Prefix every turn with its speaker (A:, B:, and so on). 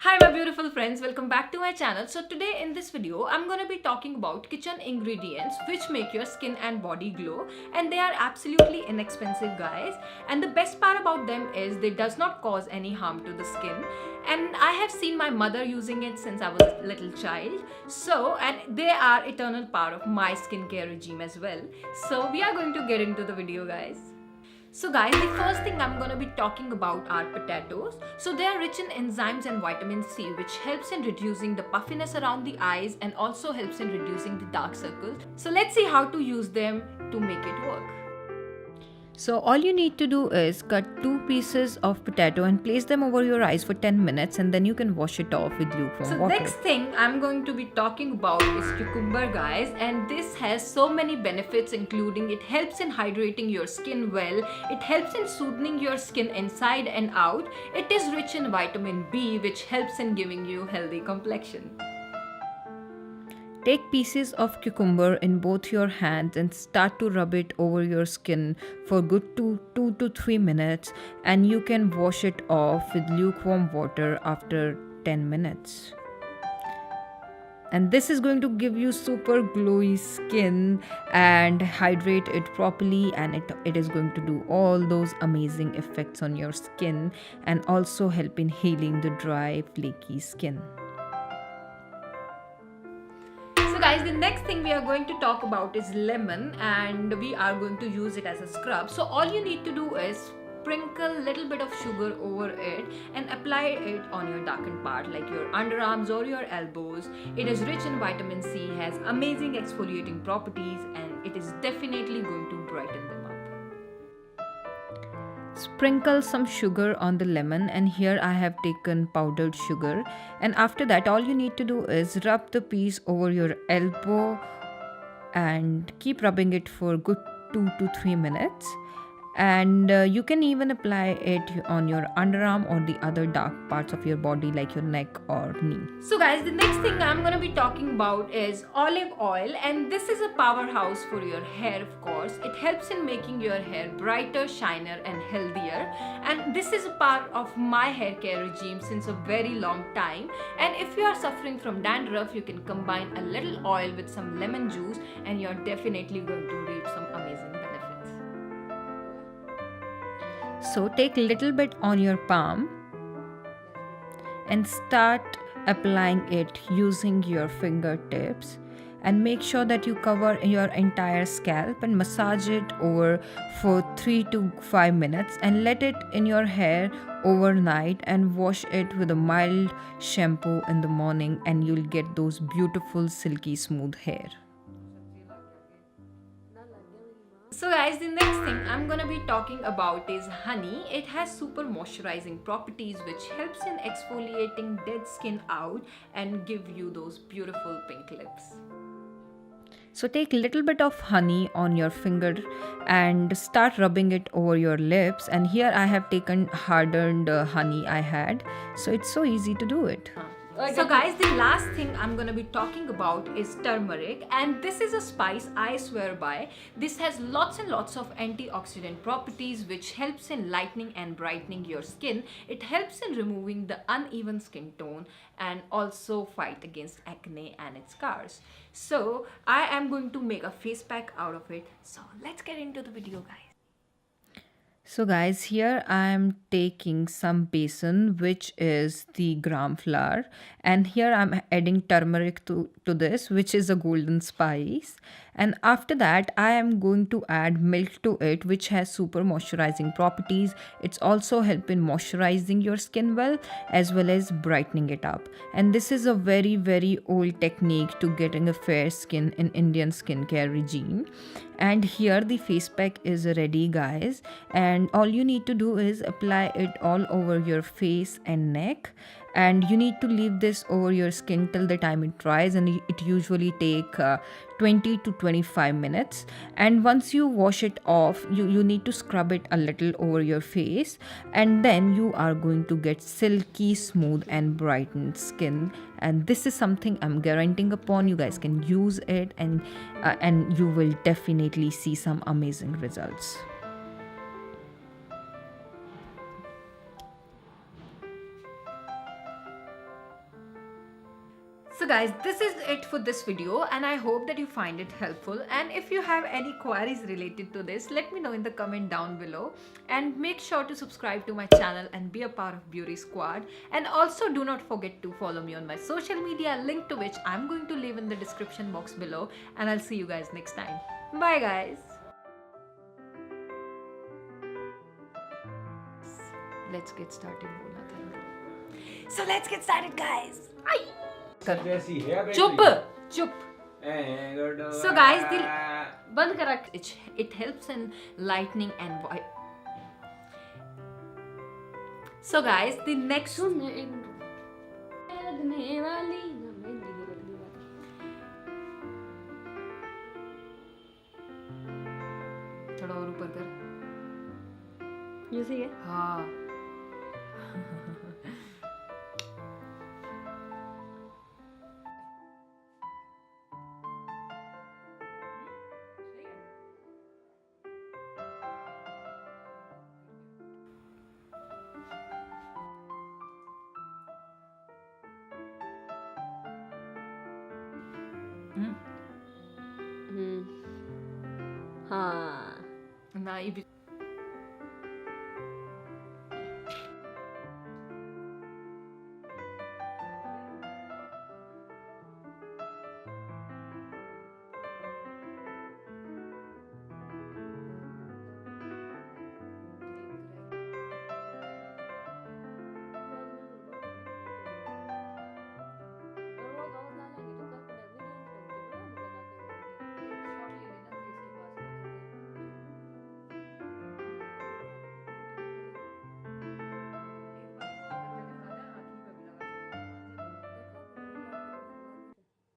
A: Hi my beautiful friends, welcome back to my channel. So today in this video I'm going to be talking about kitchen ingredients which make your skin and body glow, and they are absolutely inexpensive guys, and the best part about them is they does not cause any harm to the skin, and I have seen my mother using it since I was a little child. And they are eternal part of my skincare regime as well. So we are going to get into the video guys. So guys, the first thing I'm going to be talking about are potatoes. So they are rich in enzymes and vitamin C, which helps in reducing the puffiness around the eyes and also helps in reducing the dark circles. So let's see how to use them to make it work. So all you need to do is cut 2 pieces of potato and place them over your eyes for 10 minutes, and then you can wash it off with lukewarm water. So next thing I'm going to be talking about is cucumber guys, and this has so many benefits, including it helps in hydrating your skin well, it helps in soothing your skin inside and out, it is rich in vitamin B which helps in giving you healthy complexion. Take pieces of cucumber in both your hands and start to rub it over your skin for good 2 to 3 minutes, and you can wash it off with lukewarm water after 10 minutes. And this is going to give you super glowy skin and hydrate it properly, and it is going to do all those amazing effects on your skin and also help in healing the dry, flaky skin. So guys, the next thing we are going to talk about is lemon, and we are going to use it as a scrub. So all you need to do is sprinkle little bit of sugar over it and apply it on your darkened part like your underarms or your elbows. It is rich in vitamin C, has amazing exfoliating properties, and it is definitely going to brighten them up. Sprinkle some sugar on the lemon, and here I have taken powdered sugar, and after that all you need to do is rub the piece over your elbow and keep rubbing it for good 2 to 3 minutes, and you can even apply it on your underarm or the other dark parts of your body like your neck or knee. So guys, the next thing I'm going to be talking about is olive oil, and this is a powerhouse for your hair. Of course, it helps in making your hair brighter, shinier and healthier, and this is a part of my hair care regime since a very long time. And if you are suffering from dandruff, you can combine a little oil with some lemon juice and you're definitely going to reap some amazing benefits. So take a little bit on your palm and start applying it using your fingertips, and make sure that you cover your entire scalp and massage it over for 3 to 5 minutes and let it in your hair overnight, and wash it with a mild shampoo in the morning, and you'll get those beautiful silky smooth hair. So guys, the next thing I'm gonna be talking about is honey. It has super moisturizing properties which helps in exfoliating dead skin out and give you those beautiful pink lips. So take a little bit of honey on your finger and start rubbing it over your lips, and here I have taken hardened honey I had, so it's so easy to do it. So guys, the last thing I'm gonna be talking about is turmeric, and this is a spice I swear by. This has lots and lots of antioxidant properties which helps in lightening and brightening your skin. It helps in removing the uneven skin tone and also fight against acne and its scars. So I am going to make a face pack out of it. So let's get into the video guys. So guys, here I am taking some besan, which is the gram flour, and here I'm adding turmeric to this, which is a golden spice. And after that I am going to add milk to it, which has super moisturizing properties. It's also helping moisturizing your skin as well as brightening it up. And this is a very old technique to getting a fair skin in Indian skincare regime. And here the face pack is ready guys, and all you need to do is apply it all over your face and neck, and you need to leave this over your skin till the time it dries, and it usually take 20 to 25 minutes. And once you wash it off, you need to scrub it a little over your face, and then you are going to get silky smooth and brightened skin. And this is something I'm guaranteeing upon. You guys can use it, and you will definitely see some amazing results. So guys, this is it for this video and I hope that you find it helpful, and if you have any queries related to this, let me know in the comment down below, and make sure to subscribe to my channel and be a part of Beauty Squad, and also do not forget to follow me on my social media, link to which I'm going to leave in the description box below, and I'll see you guys next time. Bye guys. Let's get started. So let's get started guys.
B: जैसी है बेटी।
A: चुप चुप. So guys, बंद करा. It helps in lightening and so guys, the next
C: लगने वाली ना मेहंदी लगने वाली.
A: थोड़ा और ऊपर कर.
C: You see it?
A: हाँ.
C: हाँ.
A: ना ये भी